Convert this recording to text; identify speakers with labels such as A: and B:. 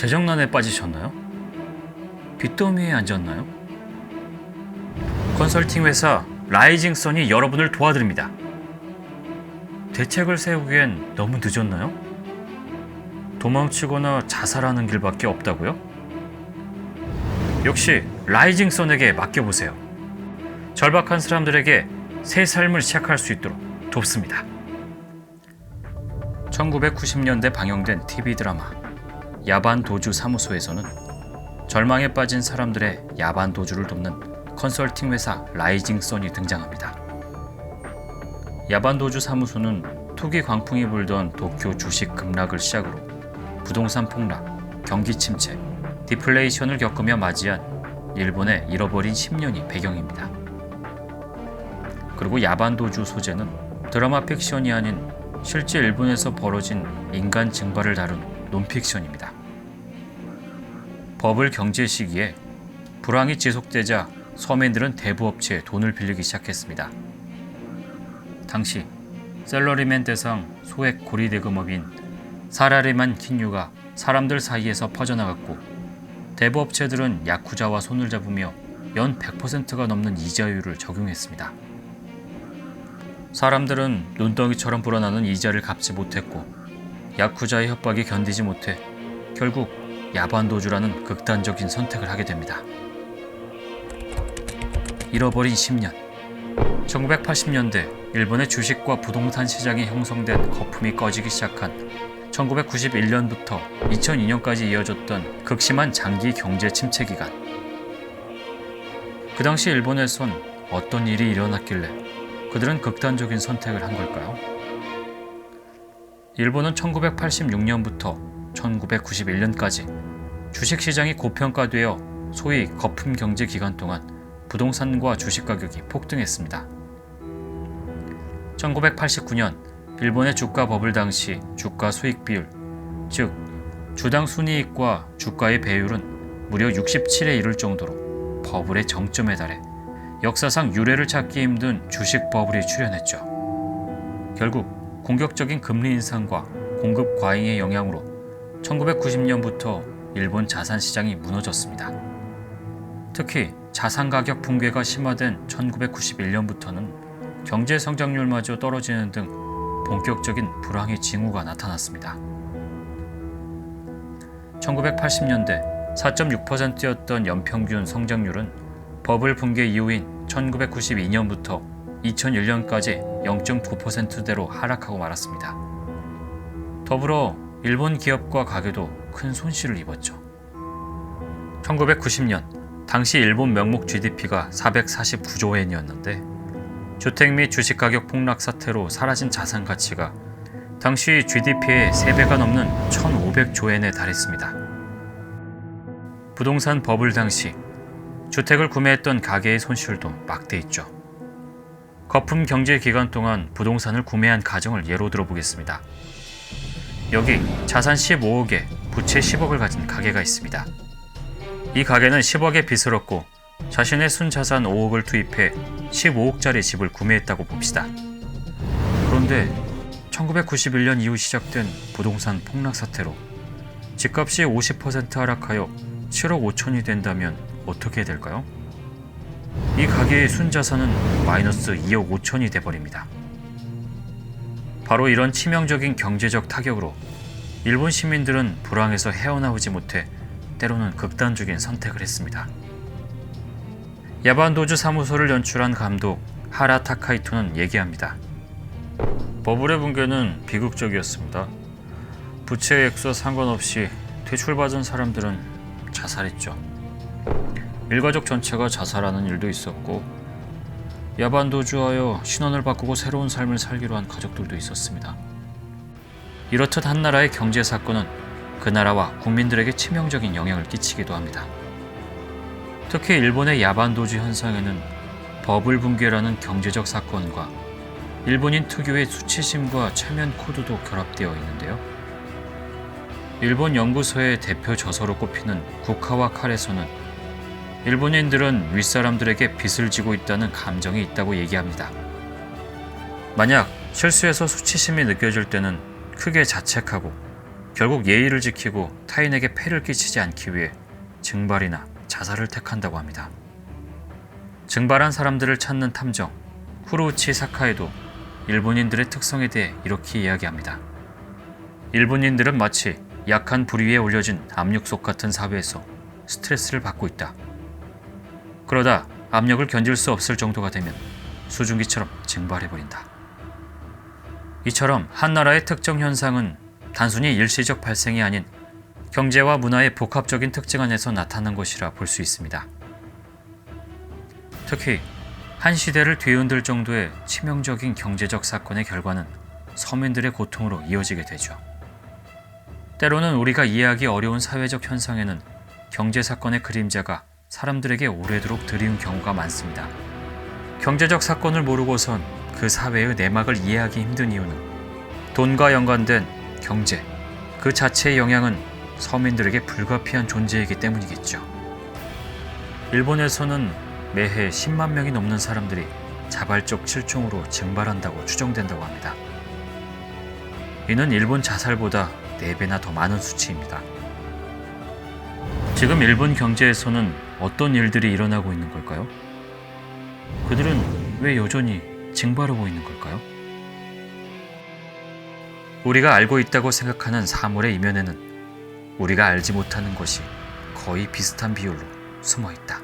A: 재정난에 빠지셨나요? 빚더미에 앉았나요? 컨설팅 회사 라이징선이 여러분을 도와드립니다. 대책을 세우기엔 너무 늦었나요? 도망치거나 자살하는 길밖에 없다고요? 역시 라이징선에게 맡겨보세요. 절박한 사람들에게 새 삶을 시작할 수 있도록 돕습니다. 1990년대 방영된 TV 드라마 야반도주 사무소에서는 절망에 빠진 사람들의 야반도주를 돕는 컨설팅 회사 라이징선이 등장합니다. 야반도주 사무소는 투기 광풍이 불던 도쿄 주식 급락을 시작으로 부동산 폭락, 경기 침체, 디플레이션을 겪으며 맞이한 일본의 잃어버린 10년이 배경입니다. 그리고 야반도주 소재는 드라마 픽션이 아닌 실제 일본에서 벌어진 인간 증발을 다룬 논픽션입니다. 버블 경제 시기에 불황이 지속되자 서민들은 대부업체에 돈을 빌리기 시작했습니다. 당시 셀러리맨 대상 소액 고리대금업인 사라리만 킨유가 사람들 사이에서 퍼져나갔고 대부업체들은 야쿠자와 손을 잡으며 연 100%가 넘는 이자율을 적용했습니다. 사람들은 눈덩이처럼 불어나는 이자를 갚지 못했고 야쿠자의 협박이 견디지 못해 결국 야반도주라는 극단적인 선택을 하게 됩니다. 잃어버린 10년. 1980년대 일본의 주식과 부동산 시장이 형성된 거품이 꺼지기 시작한 1991년부터 2002년까지 이어졌던 극심한 장기 경제 침체 기간. 그 당시 일본에선 어떤 일이 일어났길래 그들은 극단적인 선택을 한 걸까요? 일본은 1986년부터 1991년까지 주식시장이 고평가되어 소위 거품 경제 기간 동안 부동산과 주식 가격이 폭등했습니다. 1989년 일본의 주가 버블 당시 주가 수익 비율, 즉 주당 순이익과 주가의 배율은 무려 67에 이를 정도로 버블의 정점에 달해 역사상 유례를 찾기 힘든 주식 버블이 출현했죠. 결국 공격적인 금리 인상과 공급 과잉의 영향으로 1990년부터 일본 자산 시장이 무너졌습니다. 특히 자산 가격 붕괴가 심화된 1991년부터는 경제 성장률마저 떨어지는 등 본격적인 불황의 징후가 나타났습니다. 1980년대 4.6%였던 연평균 성장률은 버블 붕괴 이후인 1992년부터 2001년까지 0.9%대로 하락하고 말았습니다. 더불어 일본 기업과 가게도 큰 손실을 입었죠. 1990년 당시 일본 명목 GDP가 449조 엔이었는데 주택 및 주식 가격 폭락 사태로 사라진 자산 가치가 당시 GDP의 3배가 넘는 1,500조 엔에 달했습니다. 부동산 버블 당시 주택을 구매했던 가게의 손실도 막대했죠. 거품 경제 기간 동안 부동산을 구매한 가정을 예로 들어보겠습니다. 여기 자산 15억에 부채 10억을 가진 가게가 있습니다. 이 가게는 10억의 빚을 얻고 자신의 순자산 5억을 투입해 15억짜리 집을 구매했다고 봅시다. 그런데 1991년 이후 시작된 부동산 폭락 사태로 집값이 50% 하락하여 7억 5천이 된다면 어떻게 될까요? 이 가게의 순자산은 마이너스 2억 5천이 돼버립니다. 바로 이런 치명적인 경제적 타격으로 일본 시민들은 불황에서 헤어나오지 못해 때로는 극단적인 선택을 했습니다. 야반도주 사무소를 연출한 감독 하라 타카이토는 얘기합니다. 버블의 붕괴는 비극적이었습니다. 부채 액수와 상관없이 대출받은 사람들은 자살했죠. 일가족 전체가 자살하는 일도 있었고 야반도주하여 신원을 바꾸고 새로운 삶을 살기로 한 가족들도 있었습니다. 이렇듯 한 나라의 경제 사건은 그 나라와 국민들에게 치명적인 영향을 끼치기도 합니다. 특히 일본의 야반도주 현상에는 버블 붕괴라는 경제적 사건과 일본인 특유의 수치심과 체면 코드도 결합되어 있는데요. 일본 연구소의 대표 저서로 꼽히는 국화와 칼에서는 일본인들은 윗사람들에게 빚을 지고 있다는 감정이 있다고 얘기합니다. 만약 실수해서 수치심이 느껴질 때는 크게 자책하고 결국 예의를 지키고 타인에게 폐를 끼치지 않기 위해 증발이나 자살을 택한다고 합니다. 증발한 사람들을 찾는 탐정 후루치 사카이도 일본인들의 특성에 대해 이렇게 이야기합니다. 일본인들은 마치 약한 불 위에 올려진 압력솥 같은 사회에서 스트레스를 받고 있다. 그러다 압력을 견딜 수 없을 정도가 되면 수증기처럼 증발해버린다. 이처럼 한 나라의 특정 현상은 단순히 일시적 발생이 아닌 경제와 문화의 복합적인 특징 안에서 나타난 것이라 볼 수 있습니다. 특히 한 시대를 뒤흔들 정도의 치명적인 경제적 사건의 결과는 서민들의 고통으로 이어지게 되죠. 때로는 우리가 이해하기 어려운 사회적 현상에는 경제 사건의 그림자가 사람들에게 오래도록 드리운 경우가 많습니다. 경제적 사건을 모르고선 그 사회의 내막을 이해하기 힘든 이유는 돈과 연관된 경제 그 자체의 영향은 서민들에게 불가피한 존재이기 때문이겠죠. 일본에서는 매해 10만 명이 넘는 사람들이 자발적 실종으로 증발한다고 추정된다고 합니다. 이는 일본 자살보다 4배나 더 많은 수치입니다. 지금 일본 경제에서는 어떤 일들이 일어나고 있는 걸까요? 그들은 왜 여전히 증발하고 있는 걸까요? 우리가 알고 있다고 생각하는 사물의 이면에는 우리가 알지 못하는 것이 거의 비슷한 비율로 숨어 있다.